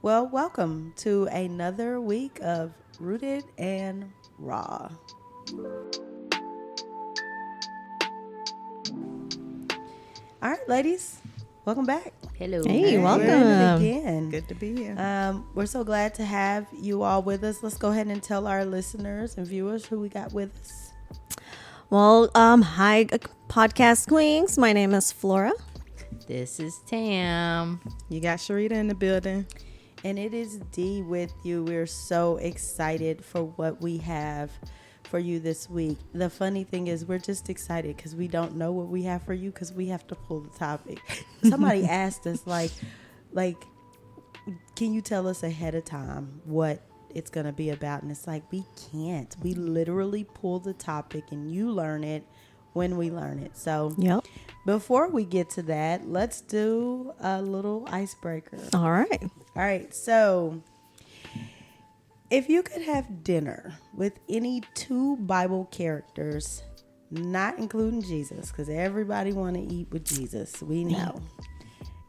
Well, welcome to another week of Rooted and Raw. All right, ladies, welcome back. Hello. Hey, We're welcome. in it again. Good to be here. We're so glad to have you all with us. Let's go ahead and tell our listeners and viewers who we got with us. Well, hi, podcast queens. My name is Flora. This is Tam. You got Sherita in the building. And it is D with you. We're so excited for what we have for you this week. The funny thing is we're just excited because we don't know what we have for you because we have to pull the topic. Somebody asked us like, can you tell us ahead of time what it's going to be about? And it's like, we can't. We literally pull the topic and you learn it when we learn it. So Yep. before we get to that, let's do a little icebreaker. All right. All right, so if you could have dinner with any two Bible characters, not including Jesus, because everybody want to eat with Jesus, we know.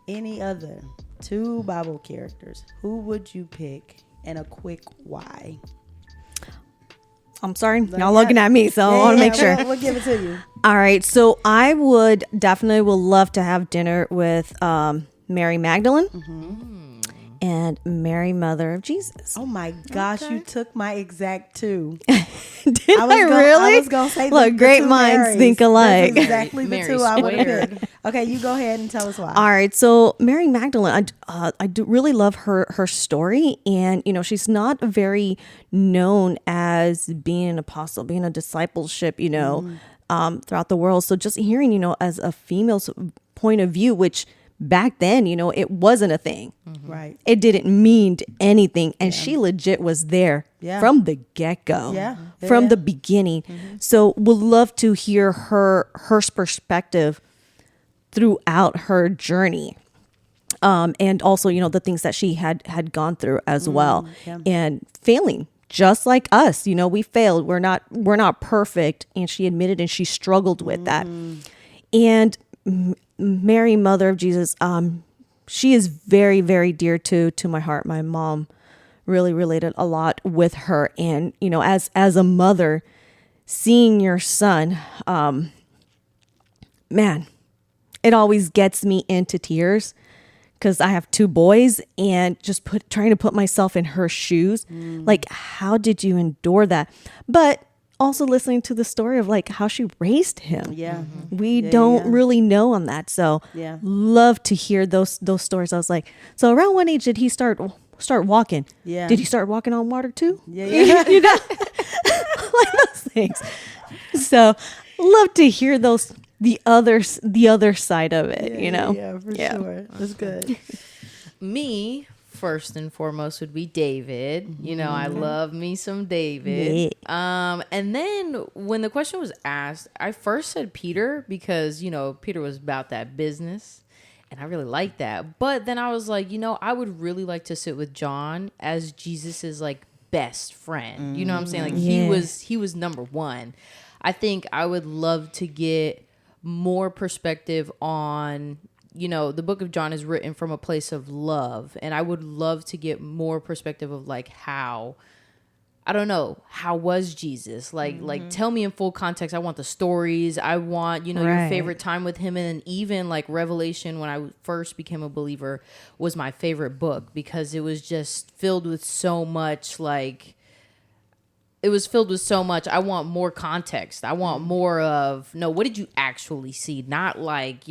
Any other two Bible characters, who would you pick and a quick why? I'm sorry. Y'all looking at me, so I want to make sure. We'll give it to you. All right. So I would definitely will love to have dinner with Mary Magdalene and Mary, Mother of Jesus. Oh my gosh, you took my exact two. Did I I really? was going to say Look, the great two minds Marys. think alike. That's exactly the Mary two I would have squared. picked. Okay, you go ahead and tell us why. All right, so Mary Magdalene, I do really love her story, and she's not very known as being an apostle, being a discipleship, throughout the world. So just hearing, as a female's point of view, which back then, it wasn't a thing. Right. It didn't mean anything, and she legit was there from the get-go, from the beginning. So we'd love to hear her perspective throughout her journey, and also the things that she had gone through as well, and failing just like us. We failed. We're not perfect, and she admitted and she struggled with that. And Mary, Mother of Jesus, she is very, very dear to my heart. My mom really related a lot with her, and as a mother, seeing your son, man, it always gets me into tears because I have two boys, and just trying to put myself in her shoes. Like, how did you endure that? But also listening to the story of like how she raised him. Yeah. We don't really know on that. So love to hear those stories. I was like, so around what age did he start walking? Yeah. Did he start walking on water too? Yeah. Like those things. So love to hear the other side of it, Yeah, for sure. That's good. Me, first and foremost, would be David. I love me some David. And then when the question was asked, I first said Peter because, Peter was about that business. And I really like that. But then I was like, I would really like to sit with John as Jesus's like best friend. You know what I'm saying? Like he was number one. I think I would love to get more perspective on, the book of John is written from a place of love. And I would love to get more perspective of like how was Jesus? Like tell me in full context. I want the stories. I want, your favorite time with him. And then even like Revelation, when I first became a believer, was my favorite book because it was just filled with so much I want more context. I want more of, what did you actually see? Not like,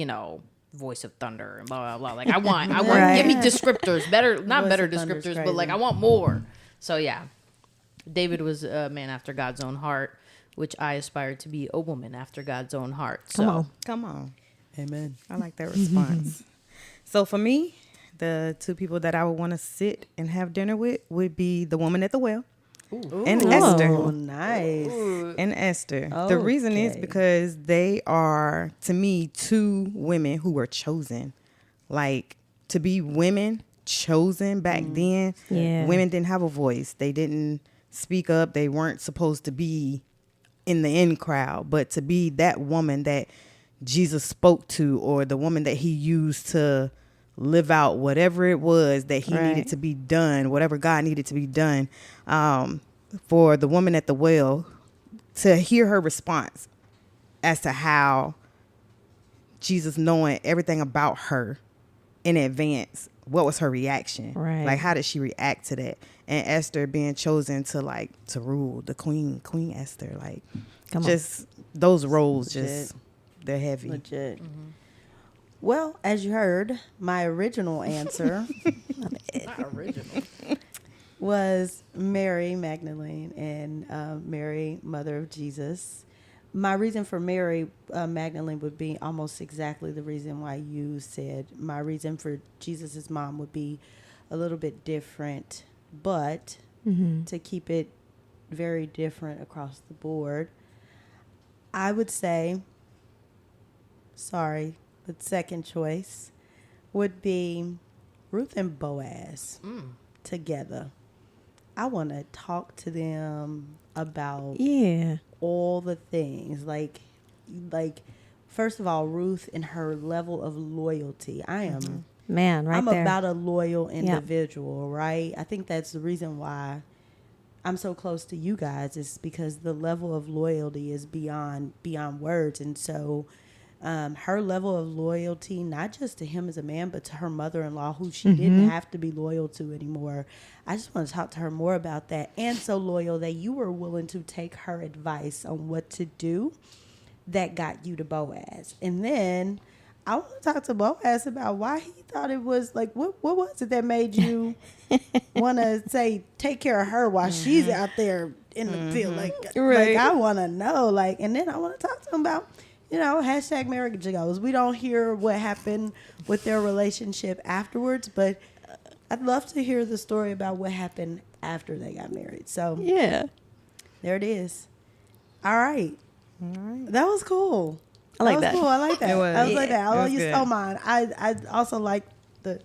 voice of thunder and blah, blah, blah. Like I want, give me descriptors, better descriptors, but like I want more. So yeah, David was a man after God's own heart, which I aspire to be a woman after God's own heart. So Come on. Amen. I like that response. So for me, the two people that I would want to sit and have dinner with would be the woman at the well. And Esther. Oh, nice. And Esther. The reason is because they are, to me, two women who were chosen. Like, to be women chosen back then, women didn't have a voice. They didn't speak up. They weren't supposed to be in the in crowd. But to be that woman that Jesus spoke to, or the woman that he used to live out whatever it was that he needed to be done, whatever God needed to be done. For the woman at the well, to hear her response as to how Jesus, knowing everything about her in advance, what was her reaction? Right. Like, how did she react to that? And Esther being chosen to rule, the Queen Esther, like, just those roles, just they're heavy. Legit. Mm-hmm. Well, as you heard, my original answer was Mary Magdalene and Mary, mother of Jesus. My reason for Mary Magdalene would be almost exactly the reason why you said. My reason for Jesus's mom would be a little bit different, but to keep it very different across the board, I would say, sorry, but second choice would be Ruth and Boaz together. I want to talk to them about all the things. Like first of all, Ruth and her level of loyalty. I'm about a loyal individual, right? I think that's the reason why I'm so close to you guys, is because the level of loyalty is beyond words. And so her level of loyalty, not just to him as a man, but to her mother-in-law, who she didn't have to be loyal to anymore. I just want to talk to her more about that. And so loyal that you were willing to take her advice on what to do that got you to Boaz. And then I want to talk to Boaz about why he thought it was like, what was it that made you want to say, take care of her while she's out there in the field? Like I want to know, and then I want to talk to him about, hashtag marriage goals. We don't hear what happened with their relationship afterwards, but I'd love to hear the story about what happened after they got married. So there it is. All right. That was cool. I like that. Cool. I like that. It was. I was like that. Although you good. stole mine. I also like the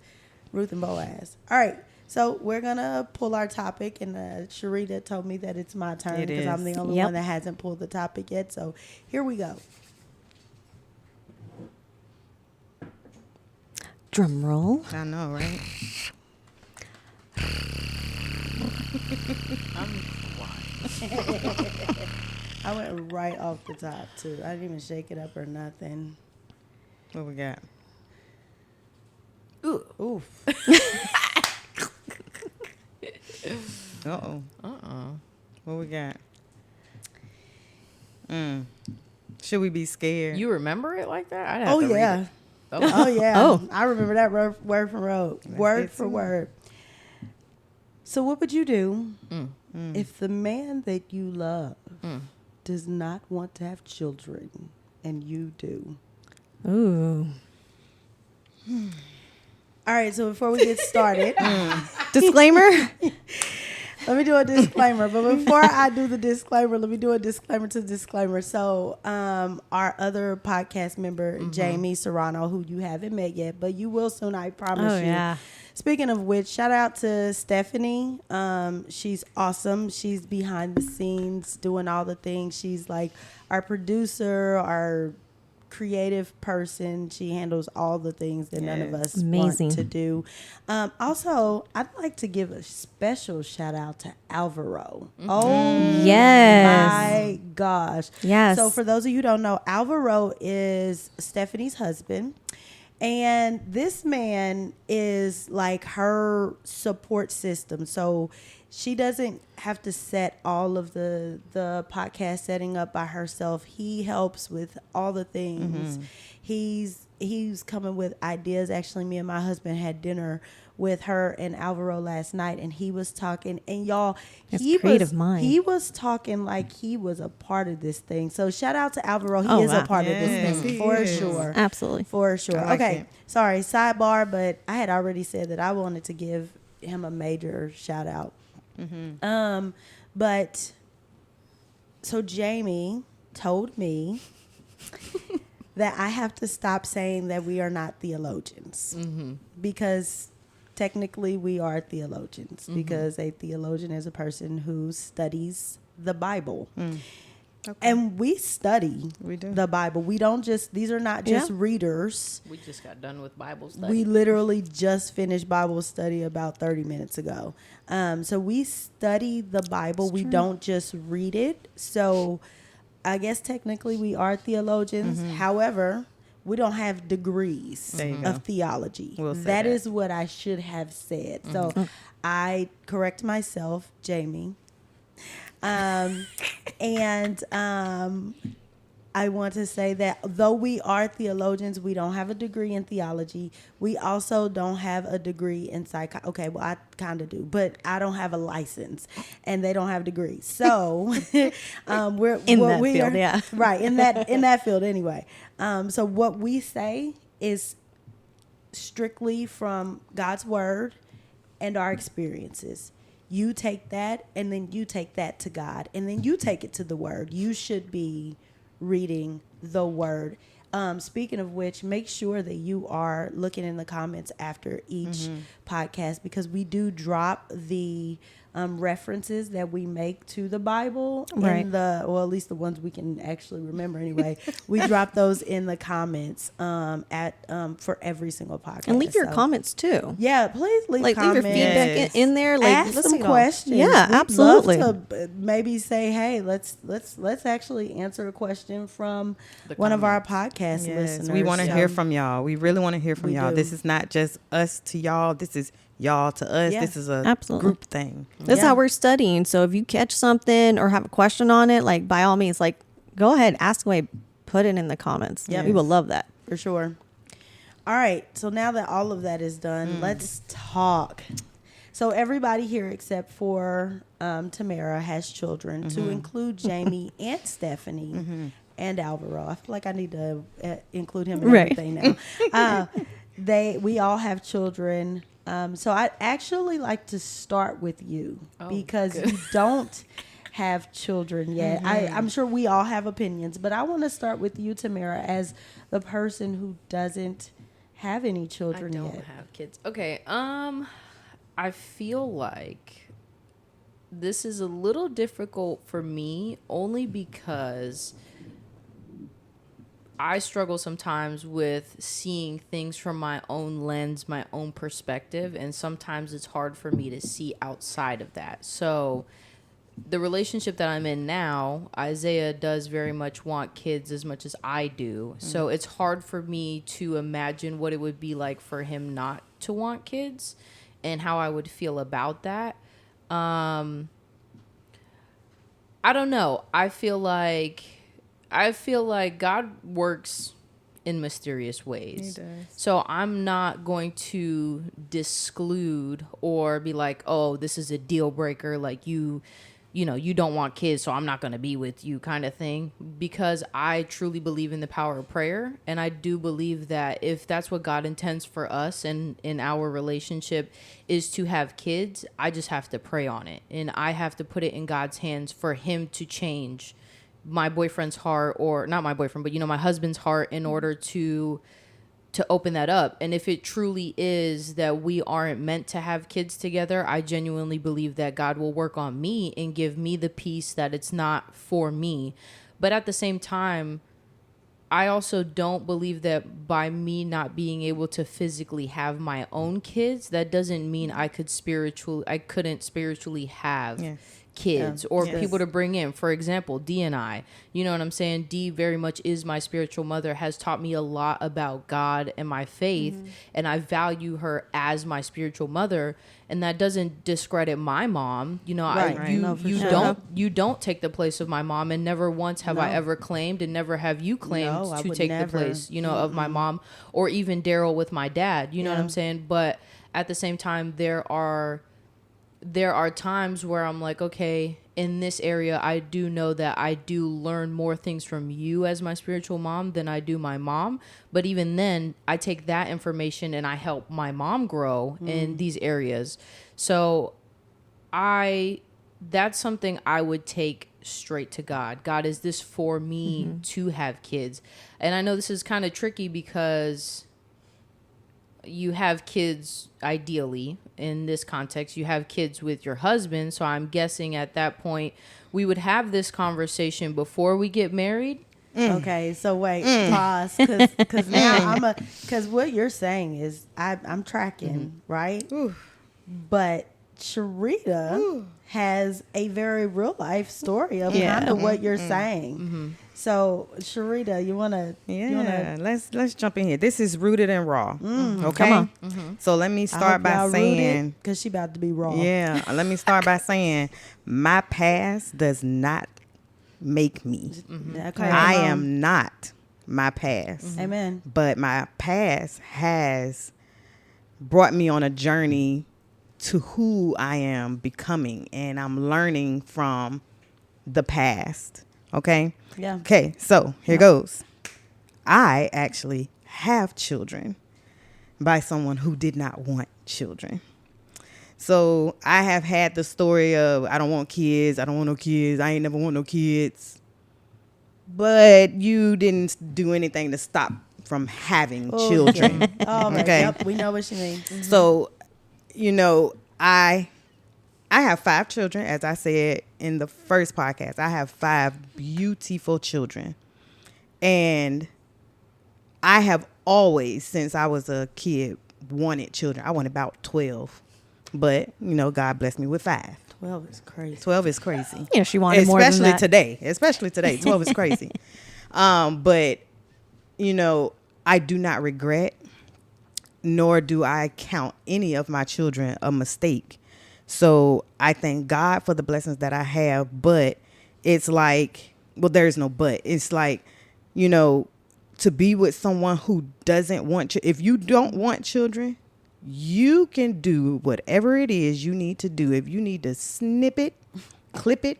Ruth and Boaz. All right. So we're going to pull our topic, and Sherita told me that it's my turn because I'm the only one that hasn't pulled the topic yet. So here we go. Drum roll. I know, right? I went right off the top, too. I didn't even shake it up or nothing. What we got? Oof. Uh-oh. What we got? Should we be scared? You remember it like that? I'd have to yeah. read it. Oh, yeah. I remember that word for word. So what would you do if the man that you love does not want to have children and you do? Ooh. All right, so before we get started, Disclaimer. let me do a disclaimer. But before I do the disclaimer, let me do a disclaimer to disclaimer. So our other podcast member, Jaemi Serrano, who you haven't met yet, but you will soon, I promise you. Yeah. Speaking of which, shout out to Stephanie. She's awesome. She's behind the scenes doing all the things. She's like our producer, our creative person. She handles all the things that none of us want to do. Also, I'd like to give a special shout out to Alvaro. Oh, yes. my gosh. Yes. So for those of you who don't know, Alvaro is Stephanie's husband. And this man is like her support system. So she doesn't have to set all of the podcast setting up by herself. He helps with all the things. He's coming with ideas. Actually, me and my husband had dinner with her and Alvaro last night, and he was talking, and y'all, he was talking like he was a part of this thing. So shout out to Alvaro. He is a part of this thing for sure. Absolutely. For sure. Okay. Sorry, sidebar, but I had already said that I wanted to give him a major shout out. But so Jaemi told me that I have to stop saying that we are not theologians because technically we are theologians because a theologian is a person who studies the Bible. Okay. And we study we do. the Bible. We don't just, these are not just readers. We just got done with Bible study. We literally just finished Bible study about 30 minutes ago. So we study the Bible. We don't just read it. So I guess technically we are theologians. However, we don't have degrees of theology. That is what I should have said. So I correct myself, Jaemi. And I want to say that though we are theologians, we don't have a degree in theology. We also don't have a degree in psychology. Okay, well, I kind of do, but I don't have a license, and they don't have degrees. So we're in that field, yeah, right in that field anyway. So what we say is strictly from God's word and our experiences. You take that, and then you take that to God, and then you take it to the word. You should be reading the word. Speaking of which, make sure that you are looking in the comments after each podcast, because we do drop the references that we make to the Bible in the, well, at least the ones we can actually remember anyway. We drop those in the comments for every single podcast. And leave your comments too. Yeah, please leave comments. Leave your feedback in there. Ask some questions. Yeah, absolutely. Love to maybe say, hey, let's actually answer a question from one of our podcast listeners. We want to hear from y'all. We really want to hear from y'all. Do. This is not just us to y'all. This is y'all to us. This is a group thing. That's how we're studying. So if you catch something or have a question on it, like, by all means, like, go ahead, ask away, put it in the comments. Yeah, we will love that. For sure. All right. So now that all of that is done, let's talk. So everybody here except for Tamara has children, to include Jaemi and Stephanie and Alvaro. I feel like I need to include him in everything now. We all have children. So I'd actually like to start with you because you don't have children yet. I'm sure we all have opinions, but I want to start with you, Tamara, as the person who doesn't have any children yet. I don't have kids. Okay. I feel like this is a little difficult for me only because I struggle sometimes with seeing things from my own lens, my own perspective, and sometimes it's hard for me to see outside of that. So the relationship that I'm in now, Isaiah does very much want kids as much as I do. So it's hard for me to imagine what it would be like for him not to want kids and how I would feel about that. I don't know. I feel like God works in mysterious ways. He does. So I'm not going to disclude or be like, oh, this is a deal breaker. Like you don't want kids, so I'm not going to be with you kind of thing. Because I truly believe in the power of prayer. And I do believe that if that's what God intends for us and in our relationship is to have kids, I just have to pray on it. And I have to put it in God's hands for him to change my boyfriend's heart, or not my boyfriend, but my husband's heart, in order to open that up. And if it truly is that we aren't meant to have kids together, I genuinely believe that God will work on me and give me the peace that it's not for me. But at the same time, I also don't believe that by me not being able to physically have my own kids, that doesn't mean I couldn't spiritually have kids or people to bring in. For example, D and I, you know what I'm saying? D very much is my spiritual mother, has taught me a lot about God and my faith, and I value her as my spiritual mother. And that doesn't discredit my mom. You don't take the place of my mom, and never once have I ever claimed, and never have you claimed to take the place, of my mom, or even Daryl with my dad. You know what I'm saying? But at the same time, there are times where I'm like, okay, in this area, I do know that I do learn more things from you as my spiritual mom than I do my mom. But even then, I take that information and I help my mom grow in these areas. So that's something I would take straight to God. God, is this for me to have kids? And I know this is kind of tricky because you have kids, ideally, in this context, you have kids with your husband. So I'm guessing at that point, we would have this conversation before we get married. Okay, so wait, pause, because now because what you're saying is I'm tracking, right? But Sherita has a very real life story of kind of what you're saying. So Sherita, you wanna let's jump in here. This is rooted and raw. Okay, come on. So let me start by saying, because she about to be raw. Yeah, let me start by saying my past does not make me. Okay, I am not my past. Amen. But my past has brought me on a journey to who I am becoming, and I'm learning from the past. Okay? Yeah. Okay, so here goes. I actually have children by someone who did not want children. So I have had the story of, I don't want kids. I don't want no kids. I ain't never want no kids. But you didn't do anything to stop from having children. Oh, okay. Yep, we know what she means. So, you know, I have 5 children. As I said in the first podcast, I have 5 beautiful children. And I have always, since I was a kid, wanted children. I wanted about 12. But, you know, God blessed me with 5. 12 is crazy. 12 is crazy. Yeah, she wanted more than that. Especially today. 12 is crazy. But, you know, I do not regret, nor do I count any of my children a mistake. So I thank God for the blessings that I have. But it's like, well, there's no but. It's like, you know, to be with someone who doesn't want if you don't want children, you can do whatever it is you need to do. If you need to snip it, clip it,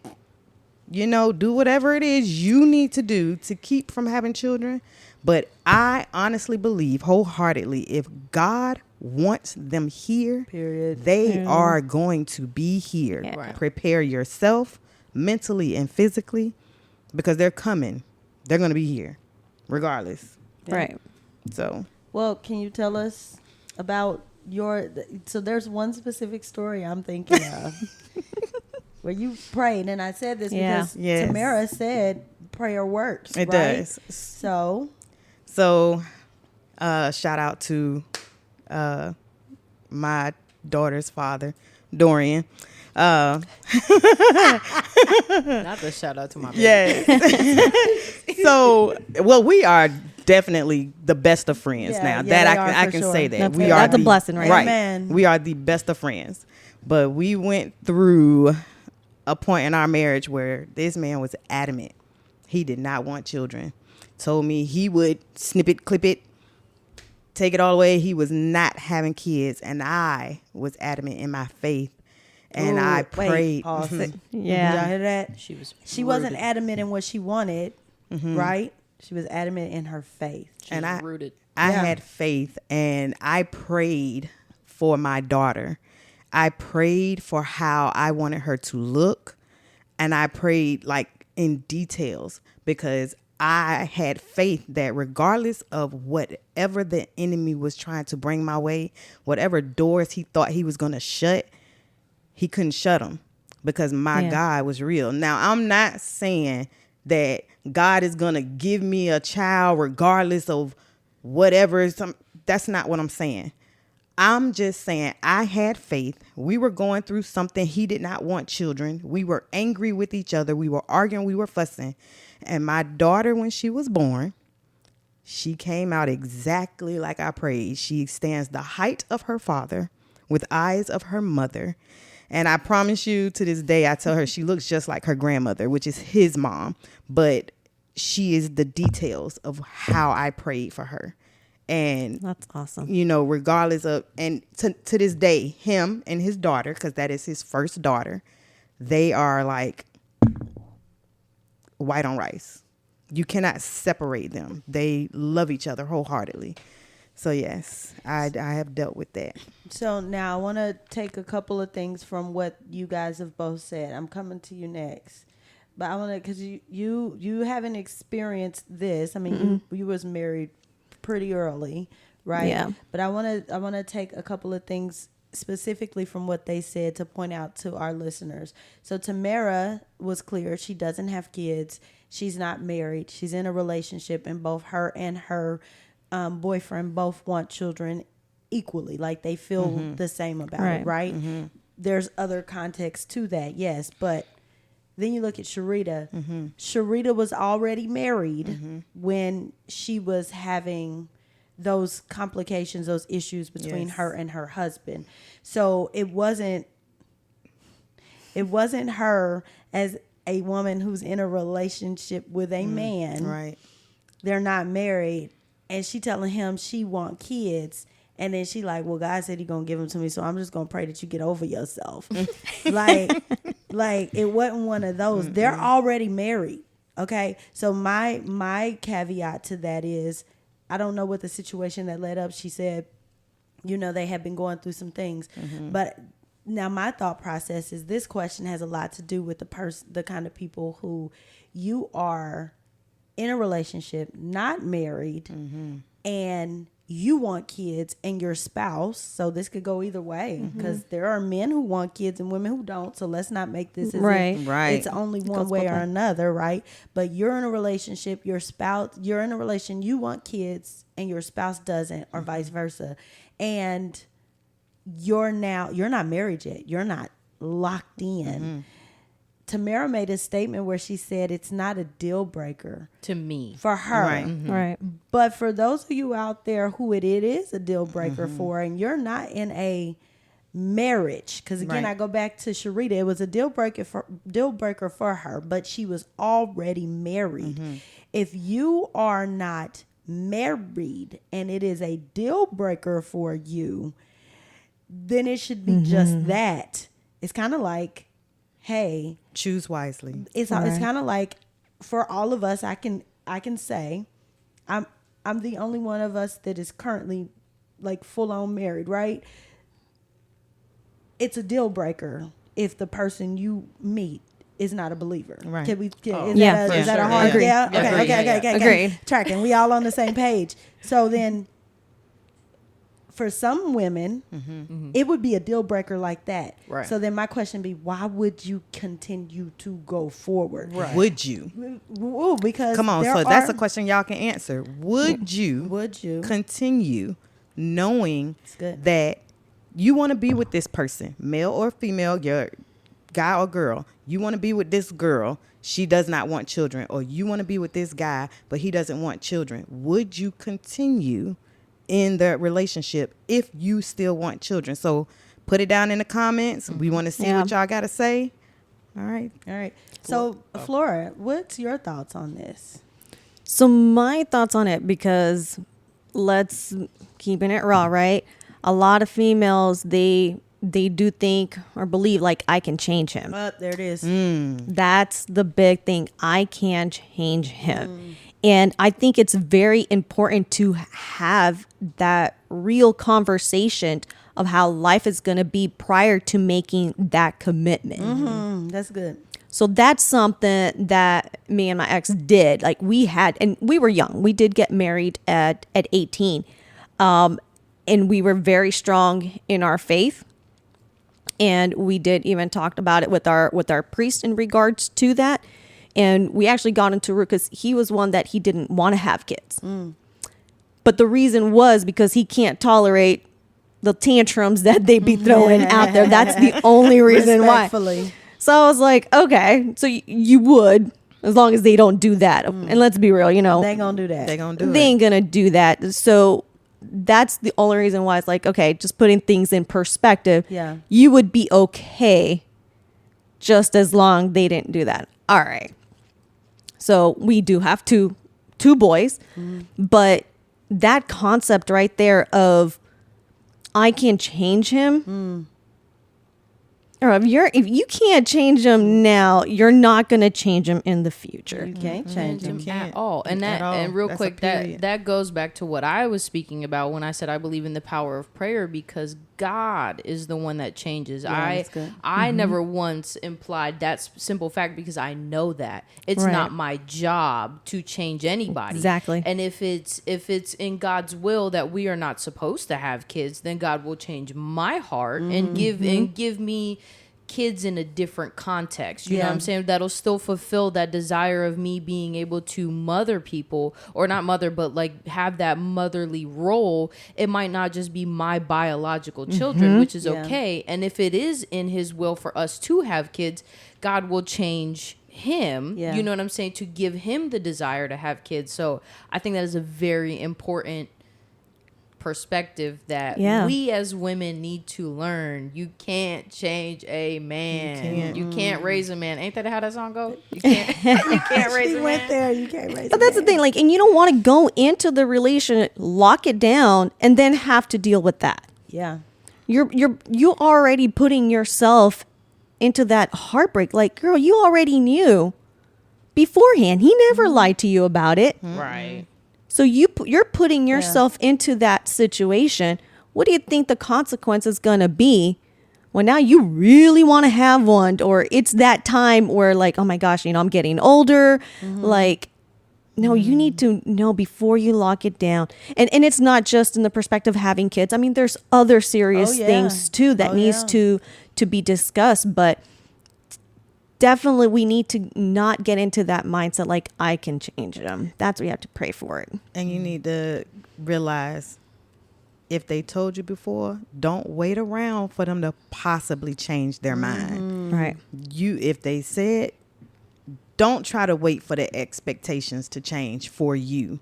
you know, do whatever it is you need to do to keep from having children. But I honestly believe wholeheartedly, if God wants them here, period, they are going to be here. Yeah. Right. Prepare yourself mentally and physically, because they're coming. They're going to be here regardless. Right. So, well, can you tell us about so there's one specific story I'm thinking of where you prayed, and I said this because Tamara said prayer works. It right? does. So shout out to my daughter's father, Dorian. Not the shout out to my baby. Yes. So, well, we are definitely the best of friends now. That I can say that that's a blessing, right? Right. Amen. We are the best of friends. But we went through a point in our marriage where this man was adamant. He did not want children. Told me he would snip it, clip it, take it all away. He was not having kids, and I was adamant in my faith. And I prayed. Pause. Yeah. Did y'all hear that? She wasn't adamant in what she wanted, right? She was adamant in her faith. I rooted. I had faith, and I prayed for my daughter. I prayed for how I wanted her to look, and I prayed like in details, because I had faith that regardless of whatever the enemy was trying to bring my way, whatever doors he thought he was going to shut, he couldn't shut them, because my God was real. Now, I'm not saying that God is going to give me a child regardless of whatever. That's not what I'm saying. I'm just saying I had faith. We were going through something. He did not want children. We were angry with each other. We were arguing. We were fussing. And my daughter, when she was born, she came out exactly like I prayed. She stands the height of her father with eyes of her mother. And I promise you, to this day, I tell her she looks just like her grandmother, which is his mom. But she is the details of how I prayed for her. And that's awesome. You know, regardless of, and to this day, him and his daughter, because that is his first daughter, they are like white on rice. You cannot separate them. They love each other wholeheartedly. So yes, I have dealt with that. So now I want to take a couple of things from what you guys have both said. I'm coming to you next, but I want to, because you haven't experienced this. I mean, you was married pretty early, right? Yeah. But I want to take a couple of things specifically from what they said to point out to our listeners. So Tamara was clear. She doesn't have kids. She's not married. She's in a relationship, and both her and her boyfriend both want children equally. Like they feel the same about it, right? There's other context to that, yes. But then you look at Sherita. Sherita was already married when she was having those complications, those issues between her and her husband. So it wasn't her as a woman who's in a relationship with a man. Right. They're not married, and she telling him she want kids, and then she like, well, God said he gonna give them to me, so I'm just gonna pray that you get over yourself. like it wasn't one of those. They're already married. Okay. So my caveat to that is, I don't know what the situation that led up. She said, they had been going through some things, but now my thought process is this question has a lot to do with the kind of people who you are in a relationship, not married, and you want kids and your spouse. So this could go either way, because there are men who want kids and women who don't. So let's not make this as if it's only one way or another, right? But you're in a relationship, your spouse, you're in a relation, you want kids and your spouse doesn't, or vice versa. And you're not married yet. You're not locked in. Tamara made a statement where she said it's not a deal breaker to me for her. Right. But for those of you out there who it is a deal breaker for, and you're not in a marriage, because again, I go back to Sherita, it was a deal breaker for her, but she was already married. If you are not married and it is a deal breaker for you, then it should be just that. It's kind of like, hey, choose wisely. It's kind of like, for all of us, I can say I'm the only one of us that is currently like full on married, right? It's a deal breaker if the person you meet is not a believer. Right. Is that a hard? Agreed. Yeah. Okay. Agreed. Tracking. We all on the same page. So then, for some women, it would be a deal breaker like that. Right. So then my question be, why would you continue to go forward? Right. Would you? Ooh, because come on, so that's a question y'all can answer. Would you continue knowing that you want to be with this person, male or female, your guy or girl? You want to be with this girl, she does not want children, or you want to be with this guy, but he doesn't want children. Would you continue in the relationship if you still want children? So put it down in the comments. We want to see what y'all got to say. All right. So Flora, what's your thoughts on this? So my thoughts on it, because let's keeping it raw, right? A lot of females, they do think or believe like, I can change him. There it is. That's the big thing. I can change him. And I think it's very important to have that real conversation of how life is going to be prior to making that commitment. That's good. So that's something that me and my ex did. Like we were young. We did get married at 18. And we were very strong in our faith. And we did even talked about it with our priest in regards to that. And we actually got into root because he was one that he didn't want to have kids. But the reason was because he can't tolerate the tantrums that they be throwing out there. That's the only reason why. So I was like, okay, so you would, as long as they don't do that. And let's be real, they ain't gonna do that. They ain't gonna do that. So that's the only reason why it's like, okay, just putting things in perspective. Yeah. You would be okay just as long they didn't do that. All right. So we do have two boys, but that concept right there of I can change him, Or if you can't change them now, you're not going to change them in the future. You can't change them at all. And real quick, that goes back to what I was speaking about when I said I believe in the power of prayer, because God is the one that changes. Yeah, I never once implied that simple fact, because I know that it's not my job to change anybody. Exactly. And if it's in God's will that we are not supposed to have kids, then God will change my heart and give me kids in a different context. You know what I'm saying? That'll still fulfill that desire of me being able to mother people, or not mother, but like have that motherly role. It might not just be my biological children, which is okay. And if it is in his will for us to have kids, God will change him, you know what I'm saying, to give him the desire to have kids. So I think that is a very important perspective that we as women need to learn. You can't change a man. You can't raise a man. Ain't that how that song goes? You can't raise a man. Went there. You can't raise. But that's the thing. Like, and you don't want to go into the relation, lock it down, and then have to deal with that. Yeah. You're already putting yourself into that heartbreak. Like, girl, you already knew beforehand. He never lied to you about it. Right. So you're putting yourself into that situation. What do you think the consequence is going to be when now you really want to have one, or it's that time where like, oh my gosh, I'm getting older. Like, no, you need to know before you lock it down. And it's not just in the perspective of having kids. I mean, there's other serious things too that needs to be discussed, but definitely we need to not get into that mindset like I can change them. That's what you have to pray for it. And you need to realize, if they told you before, don't wait around for them to possibly change their mind. Right. If they said, don't try to wait for the expectations to change for you,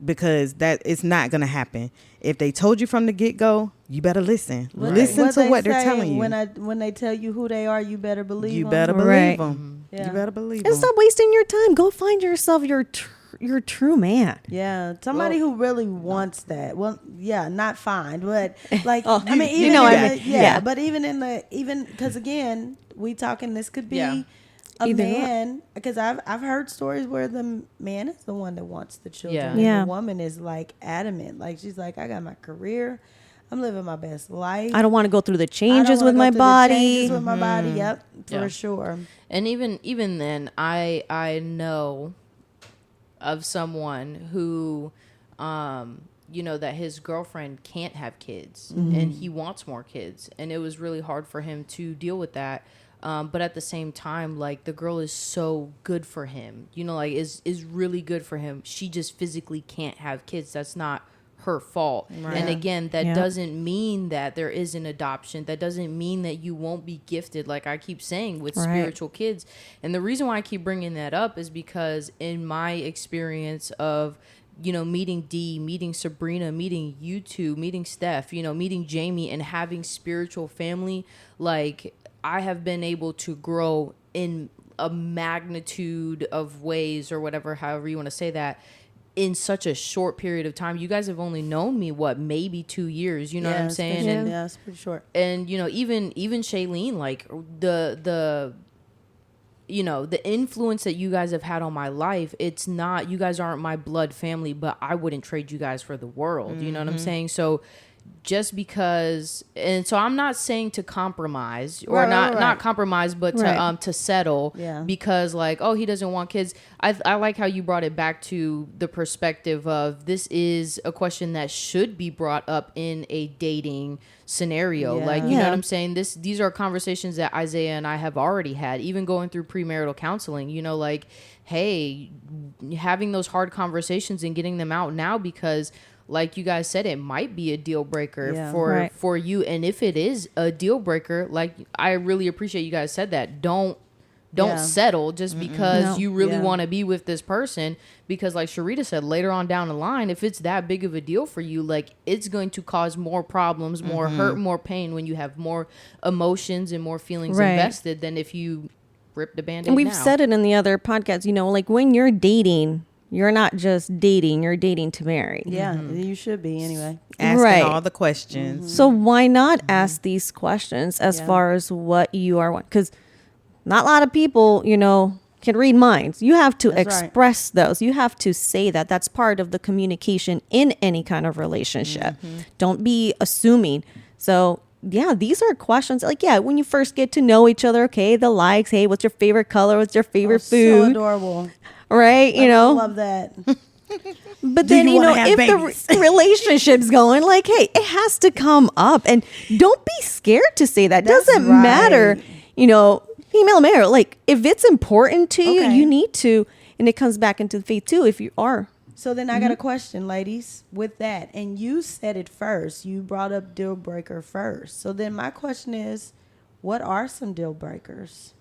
because that it's not going to happen. If they told you from the get-go, you better listen. Listen to what they're telling you. When they tell you who they are, you better believe them. You better believe them. Yeah. You better believe them. And stop wasting your time. Go find yourself your true man. Yeah, somebody who really wants that. Well, yeah, not find, but like I mean, even but even because again, we talking. This could be a man, because I've heard stories where the man is the one that wants the children. And the woman is like adamant, like she's like, I got my career, I'm living my best life. I don't want to go through the changes with my body. Yep, for sure. And even then, I know of someone who, that his girlfriend can't have kids, and he wants more kids, and it was really hard for him to deal with that. But at the same time, like, the girl is so good for him, is really good for him. She just physically can't have kids. That's not her fault. Right. And again, that doesn't mean that there isn't adoption. That doesn't mean that you won't be gifted, like I keep saying, with spiritual kids. And the reason why I keep bringing that up is because in my experience of, meeting Dee, meeting Sabrina, meeting you two, meeting Steph, meeting Jaemi, and having spiritual family, like, I have been able to grow in a magnitude of ways, or whatever, however you want to say that, in such a short period of time. You guys have only known me, maybe 2 years, what I'm saying? And it's pretty short. And, even Shailene, like, the influence that you guys have had on my life, it's not, you guys aren't my blood family, but I wouldn't trade you guys for the world. You know what I'm saying? So just because, and so I'm not saying to compromise, or not compromise, but to settle, because like, oh, he doesn't want kids. I like how you brought it back to the perspective of, this is a question that should be brought up in a dating scenario. Like, you know what I'm saying? These are conversations that Isaiah and I have already had, even going through premarital counseling, like, hey, having those hard conversations and getting them out now, because like you guys said, it might be a deal breaker for you. And if it is a deal breaker, like, I really appreciate you guys said that. Don't settle just because you really want to be with this person, because like Sherita said, later on down the line, if it's that big of a deal for you, like, it's going to cause more problems, more hurt, more pain when you have more emotions and more feelings invested than if you rip the Band-Aid. And we've said it in the other podcasts, like, when you're dating, You're not just dating, you're dating to marry. Yeah, you should be anyway. Asking all the questions. So why not ask these questions as far as what you are wanting? Because not a lot of people, can read minds. You have to express those. You have to say that. That's part of the communication in any kind of relationship. Don't be assuming. So yeah, these are questions like, when you first get to know each other, okay, the likes, hey, what's your favorite color? What's your favorite food? So adorable. Right? I love that. But then, if the relationship's going, like, hey, it has to come up. And don't be scared to say that. Doesn't matter, female, male. Like, if it's important to you, you need to. And it comes back into the faith, too, if you are. So then I got a question, ladies, with that. And you said it first. You brought up deal breaker first. So then my question is, what are some deal breakers?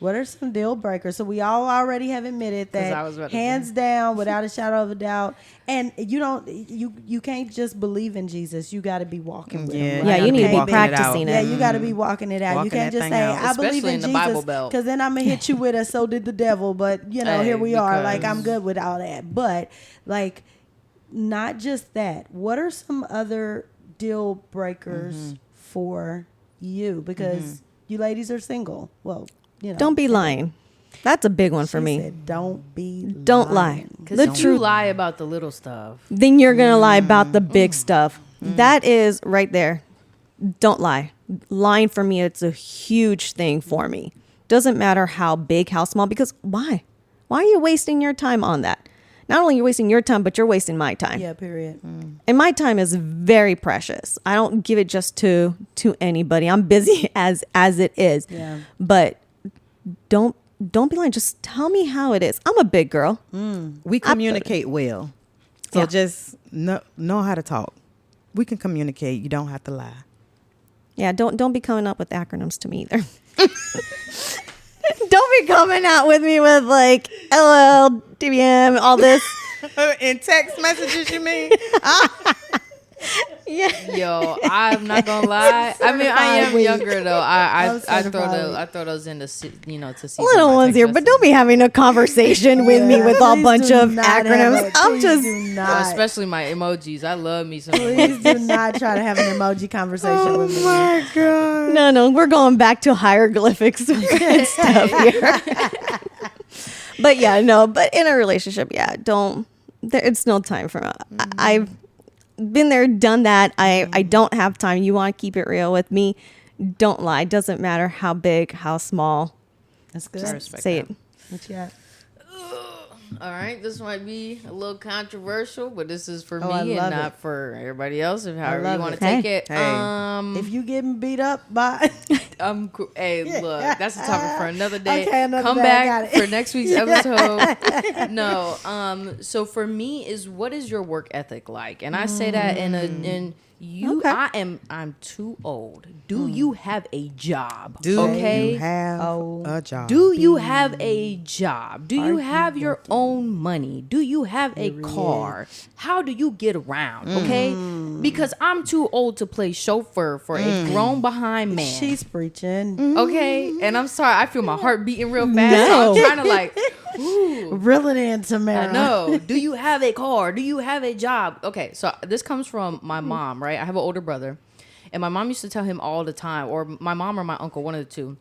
What are some deal breakers? So we all already have admitted that hands down, without a shadow of a doubt. And you can't just believe in Jesus. You got to be walking with him. Right? Yeah, you need to be practicing it. Yeah, you got to be walking it out. You can't just say, I believe in Jesus, because then I'm going to hit you with a so did the devil. But, here we are. Like, I'm good with all that. But, like, not just that. What are some other deal breakers for you? Because you ladies are single. Well, don't be lying. That's a big one for me. Said, don't lie. Because if you lie about the little stuff, then you're going to lie about the big stuff. That is right there. Don't lie. Lying for me, it's a huge thing for me. Doesn't matter how big, how small, because why? Why are you wasting your time on that? Not only are you wasting your time, but you're wasting my time. Yeah, period. And my time is very precious. I don't give it just to anybody. I'm busy as it is. Yeah. But don't be lying. Just tell me how it is. I'm a big girl. We communicate well. So just know how to talk. We can communicate. You don't have to lie. Yeah, don't be coming up with acronyms to me either. Don't be coming out with me with like LL, DBM, all this. In text messages, you mean? Yeah. Yo, I'm not gonna lie. I mean, I am younger though. I throw those in to see little ones here, but don't be having a conversation with me with a bunch of acronyms. I'm just especially my emojis. I love me some. Please do not try to have an emoji conversation with me. Oh my god! No, we're going back to hieroglyphics and stuff here. But but in a relationship, it's no time for I've been there, done that. I don't have time. You want to keep it real with me? Don't lie. Doesn't matter how big, how small. That's good. Just say it. What you got? All right, this might be a little controversial, but this is for me and not for everybody else. If however you want to take it. If you getting beat up by, hey, look, that's a topic for another day. Okay, Come back for next week's episode. No, so for me is what is your work ethic like? And I say that I'm too old. Do you have a job? Do you have a job? Do you have a job? Do you have your own money? Do you have a car? How do you get around? Okay? Because I'm too old to play chauffeur for a grown behind man. She's preaching. Okay? And I'm sorry, I feel my heart beating real fast. So I'm trying to like reel it in, Tamara. I know. Do you have a car? Do you have a job? Okay, so this comes from my mom, right? I have an older brother. And my mom used to tell him all the time, or my mom or my uncle, one of the two.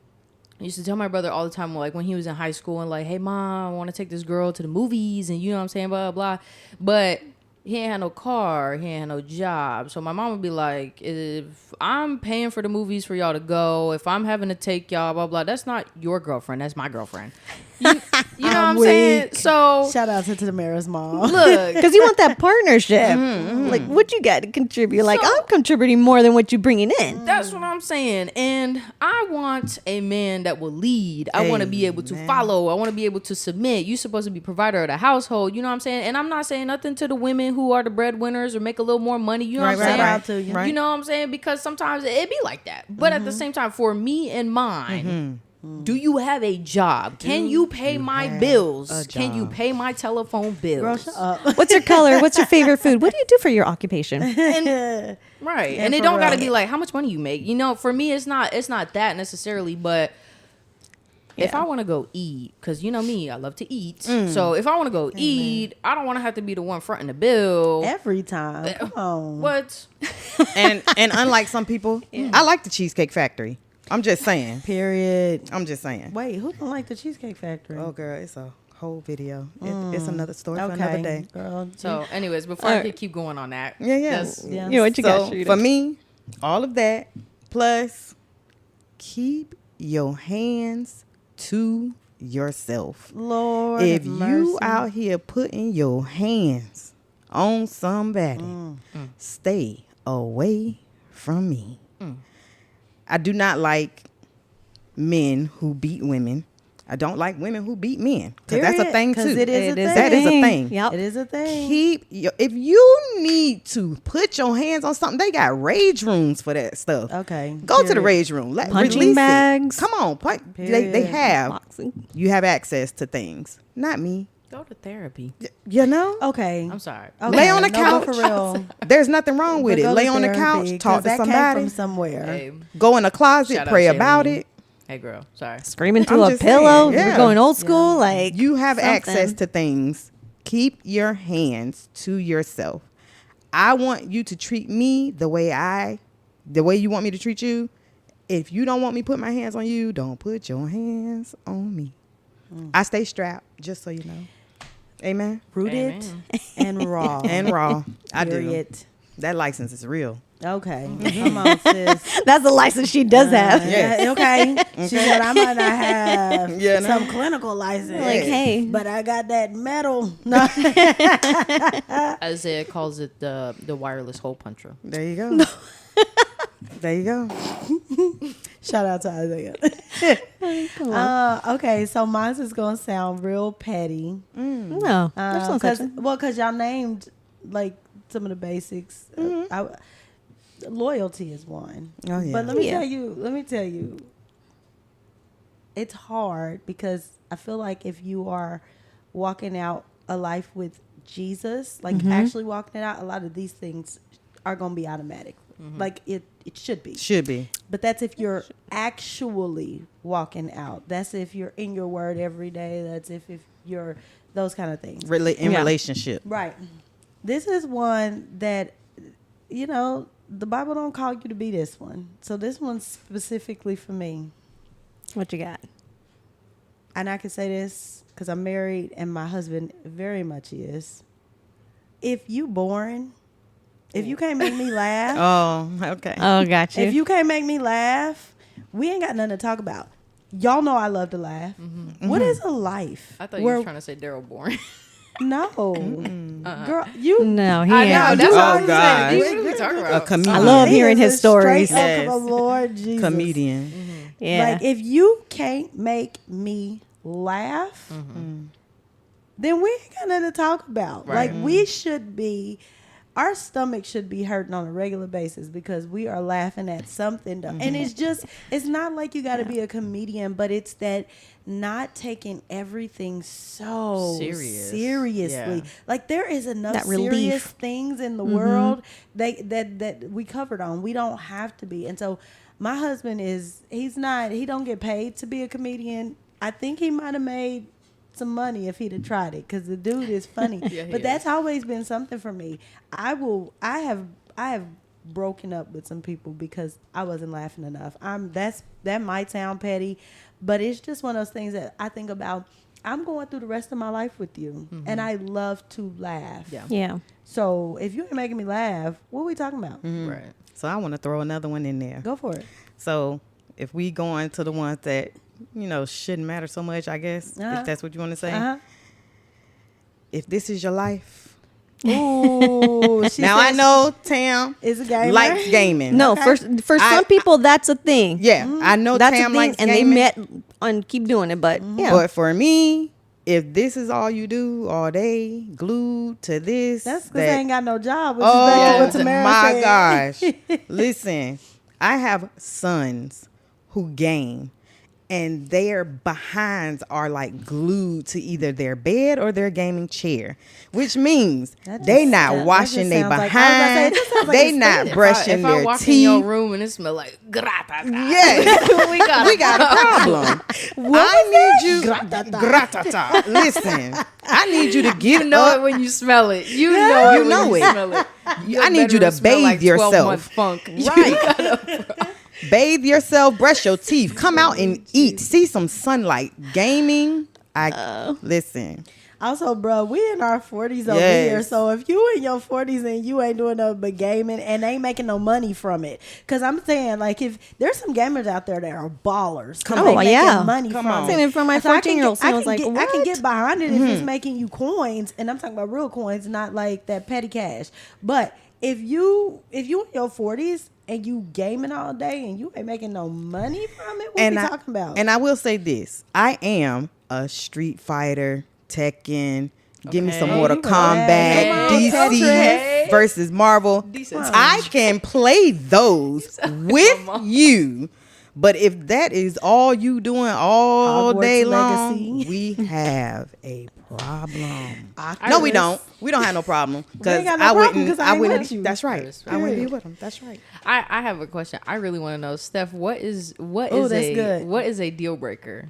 I used to tell my brother all the time, like when he was in high school and like, hey, Mom, I want to take this girl to the movies and you know what I'm saying, blah, blah, blah. But he ain't had no car. He ain't had no job. So my mom would be like, if I'm paying for the movies for y'all to go, if I'm having to take y'all, blah, blah, that's not your girlfriend. That's my girlfriend. You know what I'm saying? So shout out to Tamara's mom. Look. Because you want that partnership. Like, what you got to contribute? Like, I'm contributing more than what you bringing in. That's what I'm saying. And I want a man that will lead. I want to be able to follow. I want to be able to submit. You're supposed to be provider of the household. You know what I'm saying? And I'm not saying nothing to the women who are the breadwinners or make a little more money. You know what I'm saying? Right. You know what I'm saying? Because sometimes it be like that. But at the same time, for me and mine, do you have a job? Can you pay my bills? Can you pay my telephone bills? Girl, shut up. What's your color? What's your favorite food? What do you do for your occupation? Right. And it don't got to be like how much money you make. You know, for me, it's not that necessarily, but if I want to go eat, because you know me, I love to eat. So if I want to go eat, I don't want to have to be the one fronting the bill every time. Come on. What? and unlike some people, I like the Cheesecake Factory. I'm just saying. Period. I'm just saying. Wait, who don't like the Cheesecake Factory? Oh, girl, it's a whole video. It's another story for another day. Girl. So, anyways, before I could keep going on that, Yeah. You know what you got, Sherita? For me, all of that plus keep your hands to yourself. Lord, if have you mercy. out here putting your hands on somebody, stay away from me. I do not like men who beat women. I don't like women who beat men, because that's a thing too. It is a thing. That is a thing. Yep. It is a thing. If you need to put your hands on something, they got rage rooms for that stuff. Okay. Go to the rage room. Punching release bags. It. Come on. They have. Boxing. You have access to things. Not me. go to therapy. You know? Okay. I'm sorry. Okay. Lay on the No, couch. but for real. There's nothing wrong with But it. go Lay to on the therapy, couch. Talk 'cause to that somebody. came from somewhere. Hey, Go in the closet. shout out Pray about Shailene. it. Hey, girl. Sorry. Screaming to I'm a just pillow. saying, yeah. You're going old school. Like You have something. access to things. Keep your hands to yourself. I want you to treat me the way you want me to treat you. If you don't want me to put my hands on you, don't put your hands on me. I stay strapped, just so you know. Amen. Rooted Amen. and raw. And raw. I do. Period. That license is real. Okay. Come on, sis. That's the license she does have. Yes. Okay. She said, I might not have Yeah, no. some clinical license. Like, hey. But I got that metal. No. Isaiah calls it the wireless hole puncher. There you go. There you go. Shout out to Isaiah. Okay, so mine's is going to sound real petty. No, there's no such thing. Because y'all named like some of the basics. Loyalty is one. Oh, yeah. But let me Yeah. tell you, it's hard because I feel like if you are walking out a life with Jesus, like actually walking it out, a lot of these things are going to be automatic. Like it should be. Should be. But that's if you're actually walking out. That's if you're in your word every day. That's if you're those kind of things. In relationship. Right. This is one that, the Bible don't call you to be this one. So this one's specifically for me. What you got? And I can say this because I'm married and my husband very much is. If you boring, if you can't make me laugh. Oh, okay. Oh, got you. If you can't make me laugh, we ain't got nothing to talk about. Y'all know I love to laugh. What is a life? I thought you were trying to say Daryl Bourne. No. Girl, you. No, he I ain't. know. That's Oh, what I'm God. saying. What are we talking A about? comedian. I love He hearing is his a straight stories. up Yes. of the Lord Jesus. Comedian. Yeah. Like, if you can't make me laugh, then we ain't got nothing to talk about. Right. Like, we should be, our stomach should be hurting on a regular basis because we are laughing at something. And it's not like you got to be a comedian, but it's that not taking everything so seriously. Yeah. Like, there is enough That relief. serious things in the world that we covered on. We don't have to be. And so my husband he don't get paid to be a comedian. I think he might have made some money if he'd have tried it because the dude is funny. But that's always been something for me. I have broken up with some people because I wasn't laughing enough. That might sound petty, but it's just one of those things that I think about. I'm going through the rest of my life with you, and I love to laugh. Yeah. So if you ain't making me laugh, what are we talking about? Right. So I want to throw another one in there. Go for it. So if we go into the ones that, shouldn't matter so much, I guess, if that's what you want to say. If this is your life. Ooh, Now I know Tam is a gamer. likes gaming. No, for some people that's a thing. Yeah, I know That's Tam a thing, likes and gaming. they met and keep doing it. But yeah, But for me, if this is all you do all day, glued to this, That's because they ain't got no job. Which oh is back to what Tamara my said. gosh! Listen, I have sons who game, and their behinds are like glued to either their bed or their gaming chair, which means they not washing their behind. They not brushing If I their walk in your teeth. room and it smell like grata, Yes, we got a problem. I need you. Gratata. Listen, I need you to get You know up. it when you smell it. You know it when you smell it. I need you to bathe yourself. Funk. Right. Bathe yourself, brush your teeth, come out and eat, see some sunlight. Gaming, listen. Also, bro, we in our 40s over here. So if you in your 40s and you ain't doing no but gaming and ain't making no money from it, because I'm saying, like, if there's some gamers out there that are ballers, making money from it. I'm saying it from my 14-year-old. So I was like, I can get behind it if it's making you coins, and I'm talking about real coins, not like that petty cash. But if you in your 40s and you gaming all day and you ain't making no money from it, what are you talking about? And I will say this: I am a Street Fighter, Tekken. Give me some Mortal Kombat, DC versus Marvel. I can play those with you. But if that is all you doing all day long, we have a problem. No, we don't. We don't have no problem because I wouldn't. That's right. I wouldn't be with them. That's right. I have a question. I really want to know, Steph. What is a deal breaker?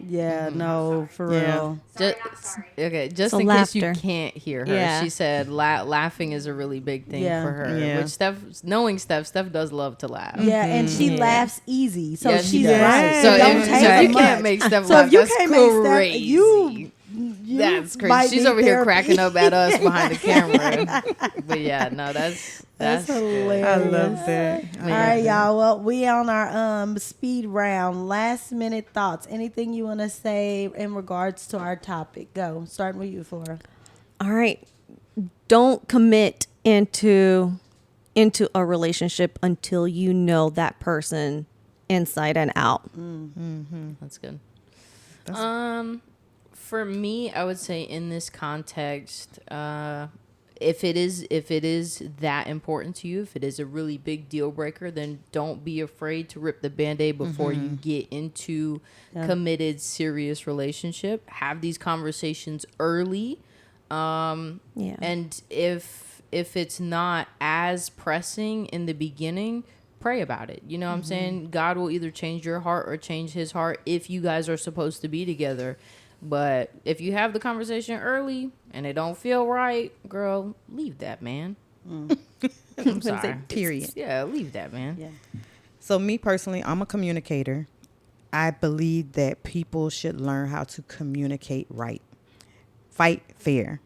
Yeah, no, for real. Okay, just in case you can't hear her, she said laughing is a really big thing for her. Yeah. Which Steph does love to laugh. Yeah, and she laughs easy, so she's right. So if you can't make Steph laugh, that's crazy. That's crazy. She's over here cracking up at us behind the camera. But yeah, no, that's hilarious. I love that. All right, y'all. Well, we on our speed round. Last minute thoughts. Anything you want to say in regards to our topic? Go. Starting with you, Flora. All right. Don't commit into a relationship until you know that person inside and out. Mm-hmm. That's good. For me, I would say in this context, if it is that important to you, if it is a really big deal breaker, then don't be afraid to rip the Band-Aid before you get into committed, serious relationship. Have these conversations early. And if it's not as pressing in the beginning, pray about it. You know what I'm saying? God will either change your heart or change his heart if you guys are supposed to be together. But if you have the conversation early and it don't feel right, girl, leave that man. I'm sorry. Period. Yeah, leave that man. Yeah. So me personally, I'm a communicator. I believe that people should learn how to communicate right. Fight fair.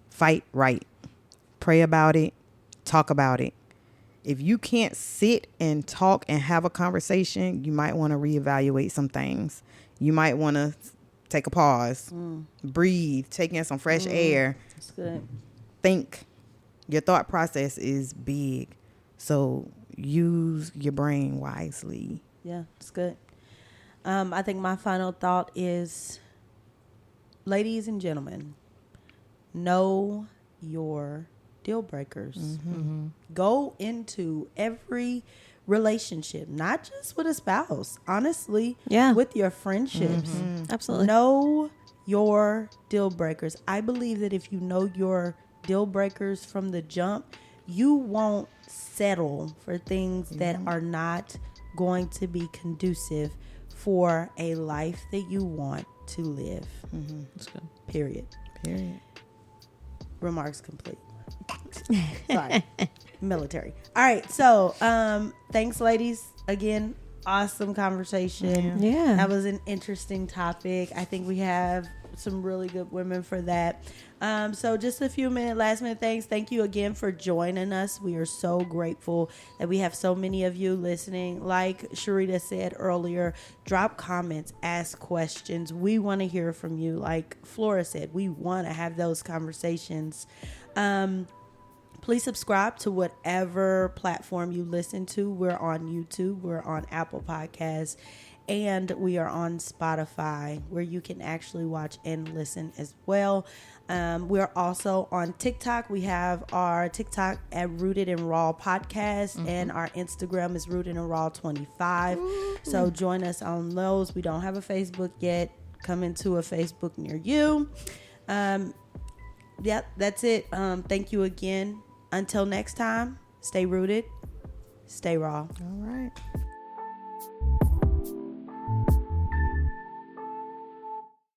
Fight right. Pray about it. Talk about it. If you can't sit and talk and have a conversation, you might want to reevaluate some things. You might want to take a pause, breathe, take in some fresh air. That's good. Think. Your thought process is big, so use your brain wisely. Yeah, it's good. I think my final thought is, ladies and gentlemen, know your deal breakers. Go into every relationship, not just with a spouse, honestly, with your friendships. Absolutely. Know your deal breakers. I believe that if you know your deal breakers from the jump, you won't settle for things that are not going to be conducive for a life that you want to live. That's good. Period. Remarks complete. Sorry. Military. All right. So, thanks, ladies. Again, awesome conversation. Yeah. That was an interesting topic. I think we have some really good women for that. So just a few last minute things. Thank you again for joining us. We are so grateful that we have so many of you listening. Like Sherita said earlier, drop comments, ask questions. We want to hear from you. Like Flora said, we want to have those conversations. Please subscribe to whatever platform you listen to. We're on YouTube, we're on Apple Podcasts, and we are on Spotify, where you can actually watch and listen as well. We're also on TikTok. We have our TikTok at Rooted and Raw Podcast, and our Instagram is Rooted and Raw 25. So join us on those. We don't have a Facebook yet. Come into a Facebook near you. Yep, that's it. Thank you again. Until next time, stay rooted, stay raw. All right.